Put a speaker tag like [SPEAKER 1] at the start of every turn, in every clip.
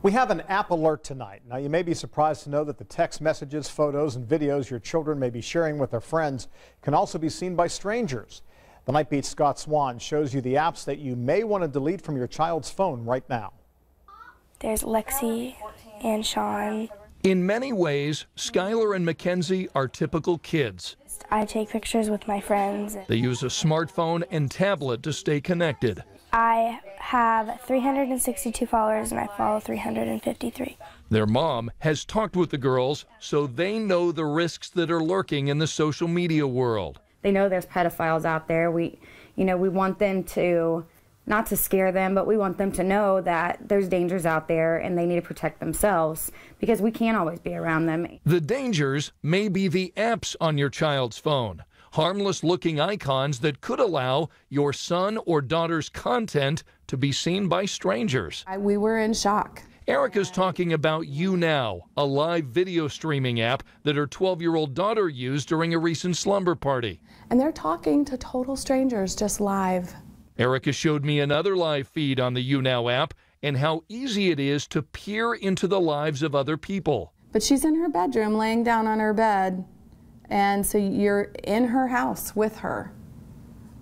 [SPEAKER 1] We have an app alert tonight. Now, you may be surprised to know that the text messages, photos, and videos your children may be sharing with their friends can also be seen by strangers. The Night Beat's Scott Swan shows you the apps that you may want to delete from your child's phone right now.
[SPEAKER 2] There's Lexi and Sean.
[SPEAKER 3] In many ways, Skylar and Mackenzie are typical kids.
[SPEAKER 2] I take pictures with my friends.
[SPEAKER 3] They use a smartphone and tablet to stay connected.
[SPEAKER 2] I have 362 followers and I follow 353.
[SPEAKER 3] Their mom has talked with the girls so they know the risks that are lurking in the social media world.
[SPEAKER 4] They know there's pedophiles out there. We want them to, not to scare them, but we want them to know that there's dangers out there and they need to protect themselves because we can't always be around them.
[SPEAKER 3] The dangers may be the apps on your child's phone. Harmless-looking icons that could allow your son or daughter's content to be seen by strangers.
[SPEAKER 5] We were in shock.
[SPEAKER 3] Erica's talking about YouNow, a live video streaming app that her 12-year-old daughter used during a recent slumber party.
[SPEAKER 5] And they're talking to total strangers just live.
[SPEAKER 3] Erica showed me another live feed on the YouNow app and how easy it is to peer into the lives of other people.
[SPEAKER 5] But she's in her bedroom, laying down on her bed. And so you're in her house with her.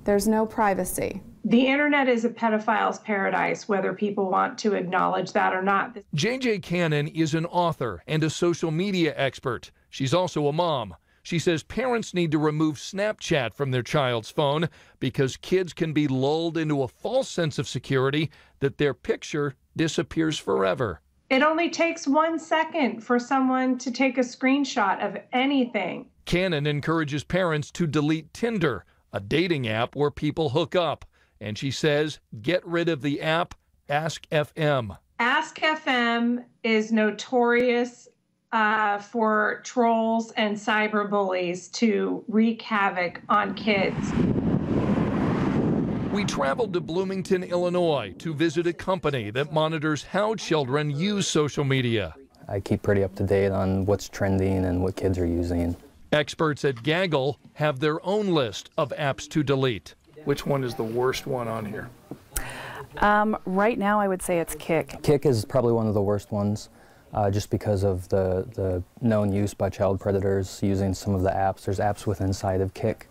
[SPEAKER 5] There's no privacy.
[SPEAKER 6] The internet is a pedophile's paradise, whether people want to acknowledge that or not.
[SPEAKER 3] JJ Cannon is an author and a social media expert. She's also a mom. She says parents need to remove Snapchat from their child's phone because kids can be lulled into a false sense of security that their picture disappears forever.
[SPEAKER 6] It only takes 1 second for someone to take a screenshot of anything.
[SPEAKER 3] Cannon encourages parents to delete Tinder, a dating app where people hook up. And she says, get rid of the app Ask FM.
[SPEAKER 6] Ask FM is notorious for trolls and cyberbullies to wreak havoc on kids.
[SPEAKER 3] We traveled to Bloomington, Illinois to visit a company that monitors how children use social media.
[SPEAKER 7] I keep pretty up to date on what's trending and what kids are using.
[SPEAKER 3] Experts at Gaggle have their own list of apps to delete.
[SPEAKER 8] Which one is the worst one on here?
[SPEAKER 9] Right now, I would say it's Kik.
[SPEAKER 7] Kik is probably one of the worst ones, just because of the known use by child predators using some of the apps. There's apps inside of Kik,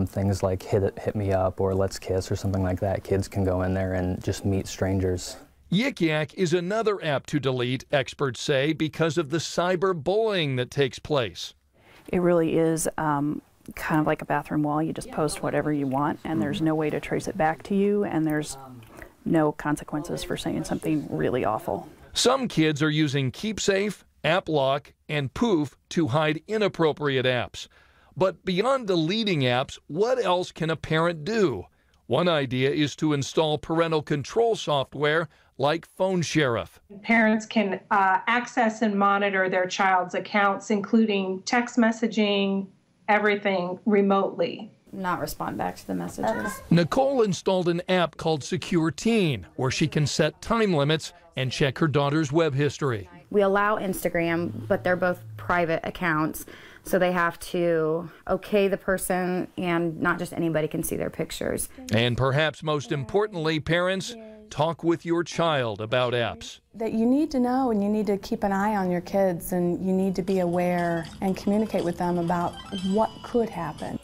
[SPEAKER 7] things like Hit Me Up or Let's Kiss or something like that. Kids can go in there and just meet strangers.
[SPEAKER 3] Yik Yak is another app to delete, experts say, because of the cyberbullying that takes place.
[SPEAKER 9] It really is kind of like a bathroom wall. You just post whatever you want, and there's no way to trace it back to you, and there's no consequences for saying something really awful.
[SPEAKER 3] Some kids are using KeepSafe, AppLock, and Poof to hide inappropriate apps. But beyond deleting apps, what else can a parent do? One idea is to install parental control software like Phone Sheriff.
[SPEAKER 6] Parents can access and monitor their child's accounts, including text messaging, everything remotely.
[SPEAKER 4] Not respond back to the messages.
[SPEAKER 3] Nicole installed an app called Secure Teen, where she can set time limits and check her daughter's web history.
[SPEAKER 4] We allow Instagram, but they're both private accounts, so they have to okay the person, and not just anybody can see their pictures.
[SPEAKER 3] And perhaps most importantly, parents, talk with your child about apps.
[SPEAKER 5] That you need to know, and you need to keep an eye on your kids, and you need to be aware and communicate with them about what could happen.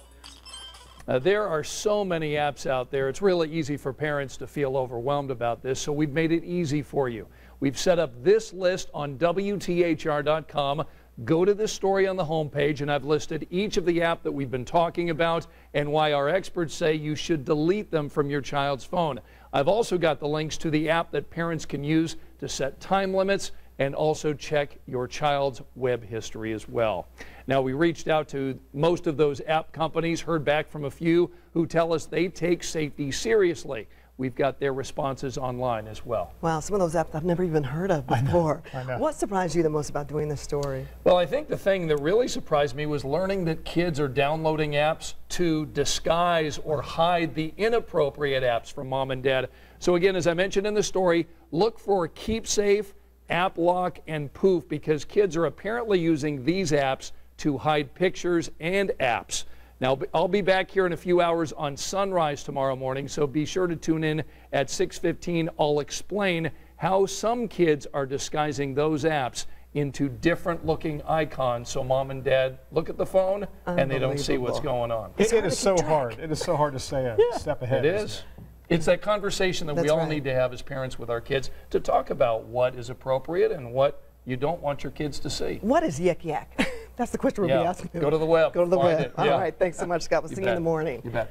[SPEAKER 8] There are so many apps out there. It's really easy for parents to feel overwhelmed about this, so we've made it easy for you. We've set up this list on WTHR.com. Go to this story on the homepage, and I've listed each of the apps that we've been talking about and why our experts say you should delete them from your child's phone. I've also got the links to the app that parents can use to set time limits and also check your child's web history as well. Now, we reached out to most of those app companies, heard back from a few who tell us they take safety seriously. We've got their responses online as well.
[SPEAKER 10] Wow, some of those apps I've never even heard of before.
[SPEAKER 1] I know.
[SPEAKER 10] What surprised you the most about doing this story?
[SPEAKER 8] Well, I think the thing that really surprised me was learning that kids are downloading apps to disguise or hide the inappropriate apps from mom and dad. So again, as I mentioned in the story, look for KeepSafe, AppLock, and Poof, because kids are apparently using these apps to hide pictures and apps. Now, I'll be back here in a few hours on Sunrise tomorrow morning, so be sure to tune in at 6:15. I'll explain how some kids are disguising those apps into different looking icons so mom and dad look at the phone and they don't see what's going on.
[SPEAKER 1] It is so hard. It is so hard to stay a step ahead.
[SPEAKER 8] It is. It's that conversation that we all need to have as parents with our kids to talk about what is appropriate and what you don't want your kids to see.
[SPEAKER 10] What is yik yak? That's the question we'll be asking.
[SPEAKER 8] Go to the web.
[SPEAKER 10] Go to the web.
[SPEAKER 8] Yeah.
[SPEAKER 10] All right. Thanks so much, Scott. We'll see you in the morning.
[SPEAKER 8] You bet.